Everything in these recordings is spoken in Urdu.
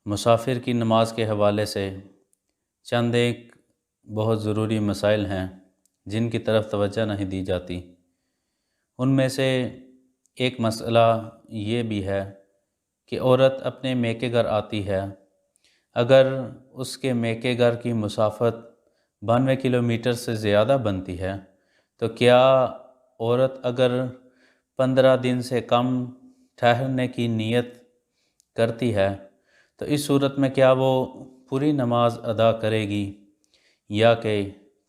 مسافر کی نماز کے حوالے سے چند ایک بہت ضروری مسائل ہیں جن کی طرف توجہ نہیں دی جاتی۔ ان میں سے ایک مسئلہ یہ بھی ہے کہ عورت اپنے میکے گھر آتی ہے، اگر اس کے میکے گھر کی مسافت 92 کلومیٹر سے زیادہ بنتی ہے تو کیا عورت اگر 15 دن سے کم ٹھہرنے کی نیت کرتی ہے تو اس صورت میں کیا وہ پوری نماز ادا کرے گی یا کہ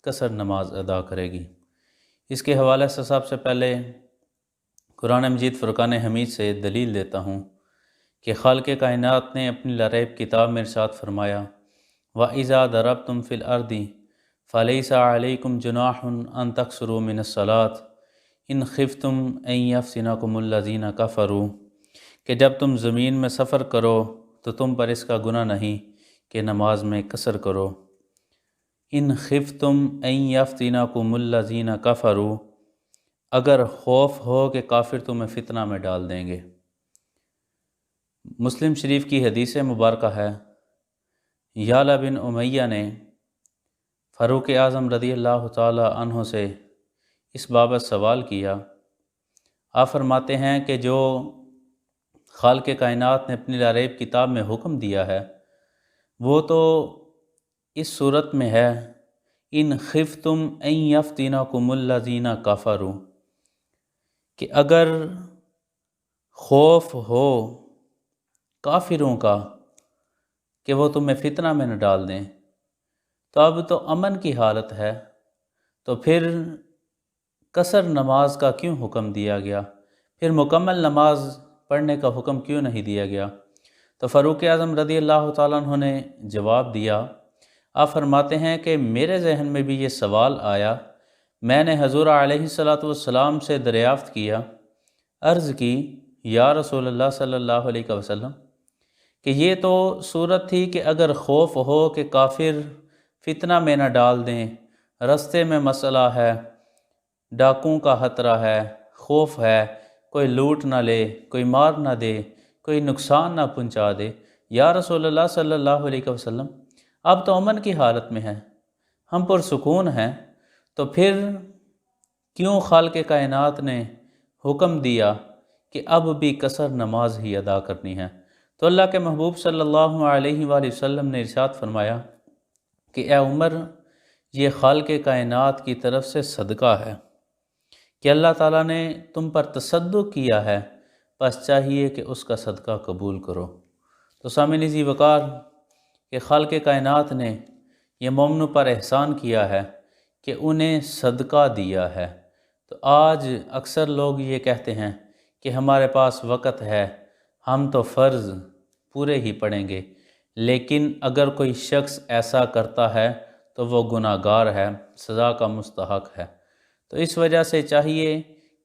قصر نماز ادا کرے گی؟ اس کے حوالے سے سب سے پہلے قرآن مجید فرقان حمید سے دلیل دیتا ہوں کہ خالق کائنات نے اپنی لاریب کتاب میں ارشاد فرمایا وَإِذَا ضَرَبْتُمْ فِي الْأَرْضِ فَلَيْسَ عَلَيْكُمْ جُنَاحٌ أَن تَقْصُرُوا مِنَ الصَّلَاةِ إِنْ خِفْتُمْ أَن يَفْتِنَكُمُ الَّذِينَ كَفَرُوا، کہ جب تم زمین میں سفر کرو تو تم پر اس کا گناہ نہیں کہ نماز میں قصر کرو۔ ان خفتم ان یفتنکم الذین کفروا، اگر خوف ہو کہ کافر تمہیں فتنہ میں ڈال دیں گے۔ مسلم شریف کی حدیث مبارکہ ہے، یعلا بن امیہ نے فاروق اعظم رضی اللہ تعالی عنہ سے اس بابت سوال کیا۔ آپ فرماتے ہیں کہ جو خالق کائنات نے اپنی لاریب کتاب میں حکم دیا ہے وہ تو اس صورت میں ہے ان خفتم ان یفتنکم الذین کفروا، کہ اگر خوف ہو کافروں کا کہ وہ تمہیں فتنہ میں نہ ڈال دیں، تو اب تو امن کی حالت ہے، تو پھر قصر نماز کا کیوں حکم دیا گیا؟ پھر مکمل نماز پڑھنے کا حکم کیوں نہیں دیا گیا؟ تو فاروق اعظم رضی اللہ تعالیٰ عنہ نے جواب دیا، آپ فرماتے ہیں کہ میرے ذہن میں بھی یہ سوال آیا، میں نے حضور علیہ السلام سے دریافت کیا، عرض کی یا رسول اللہ صلی اللہ علیہ وسلم کہ یہ تو صورت تھی کہ اگر خوف ہو کہ کافر فتنہ میں نہ ڈال دیں، رستے میں مسئلہ ہے، ڈاکوں کا خطرہ ہے، خوف ہے، کوئی لوٹ نہ لے، کوئی مار نہ دے، کوئی نقصان نہ پہنچا دے، یا رسول اللہ صلی اللہ علیہ وسلم اب تو امن کی حالت میں ہے، ہم پرسکون ہیں، تو پھر کیوں خالق کائنات نے حکم دیا کہ اب بھی قصر نماز ہی ادا کرنی ہے؟ تو اللہ کے محبوب صلی اللہ علیہ وآلہ وسلم نے ارشاد فرمایا کہ اے عمر، یہ خالق کائنات کی طرف سے صدقہ ہے کہ اللہ تعالیٰ نے تم پر تصدق کیا ہے، بس چاہیے کہ اس کا صدقہ قبول کرو۔ تو سامعین ذی وقار، کہ خالق کائنات نے یہ مومنوں پر احسان کیا ہے کہ انہیں صدقہ دیا ہے۔ تو آج اکثر لوگ یہ کہتے ہیں کہ ہمارے پاس وقت ہے، ہم تو فرض پورے ہی پڑھیں گے، لیکن اگر کوئی شخص ایسا کرتا ہے تو وہ گناہ گار ہے، سزا کا مستحق ہے۔ تو اس وجہ سے چاہیے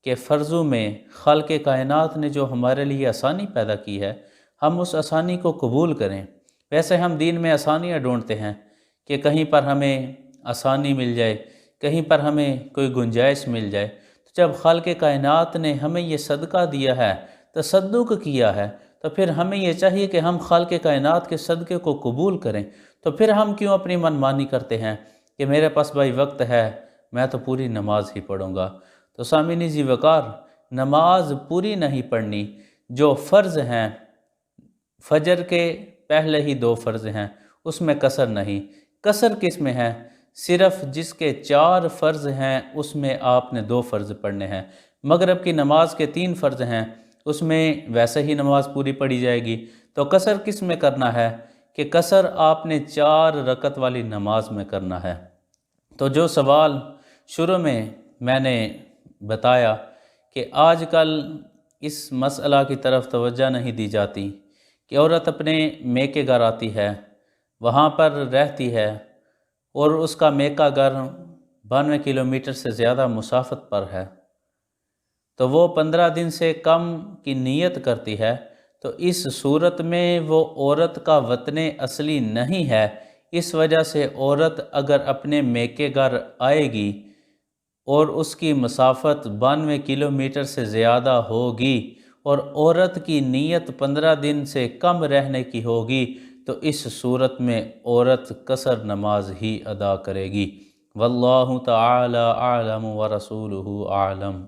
کہ فرضوں میں خالق کائنات نے جو ہمارے لیے آسانی پیدا کی ہے، ہم اس آسانی کو قبول کریں۔ ویسے ہم دین میں آسانیاں ڈھونڈتے ہیں کہ کہیں پر ہمیں آسانی مل جائے، کہیں پر ہمیں کوئی گنجائش مل جائے، تو جب خالق کائنات نے ہمیں یہ صدقہ دیا ہے، تصدق کیا ہے، تو پھر ہمیں یہ چاہیے کہ ہم خالق کائنات کے صدقے کو قبول کریں۔ تو پھر ہم کیوں اپنی منمانی کرتے ہیں کہ میرے پاس بھائی وقت ہے، میں تو پوری نماز ہی پڑھوں گا؟ تو سامعین ذی وقار، نماز پوری نہیں پڑھنی، جو فرض ہیں، فجر کے پہلے ہی 2 فرض ہیں، اس میں قصر نہیں۔ قصر کس میں ہے؟ صرف جس کے 4 فرض ہیں اس میں آپ نے 2 فرض پڑھنے ہیں۔ مغرب کی نماز کے 3 فرض ہیں، اس میں ویسے ہی نماز پوری پڑھی جائے گی۔ تو قصر کس میں کرنا ہے؟ کہ قصر آپ نے 4 رکعت والی نماز میں کرنا ہے۔ تو جو سوال شروع میں نے بتایا کہ آج کل اس مسئلہ کی طرف توجہ نہیں دی جاتی کہ عورت اپنے میکے گھر آتی ہے، وہاں پر رہتی ہے، اور اس کا میکا گھر 92 کلومیٹر سے زیادہ مسافت پر ہے، تو وہ 15 دن سے کم کی نیت کرتی ہے، تو اس صورت میں وہ عورت کا وطن اصلی نہیں ہے۔ اس وجہ سے عورت اگر اپنے میکے گھر آئے گی اور اس کی مسافت 92 کلومیٹر سے زیادہ ہوگی اور عورت کی نیت 15 دن سے کم رہنے کی ہوگی، تو اس صورت میں عورت قصر نماز ہی ادا کرے گی۔ واللہ تعالی اعلم ورسولہ اعلم۔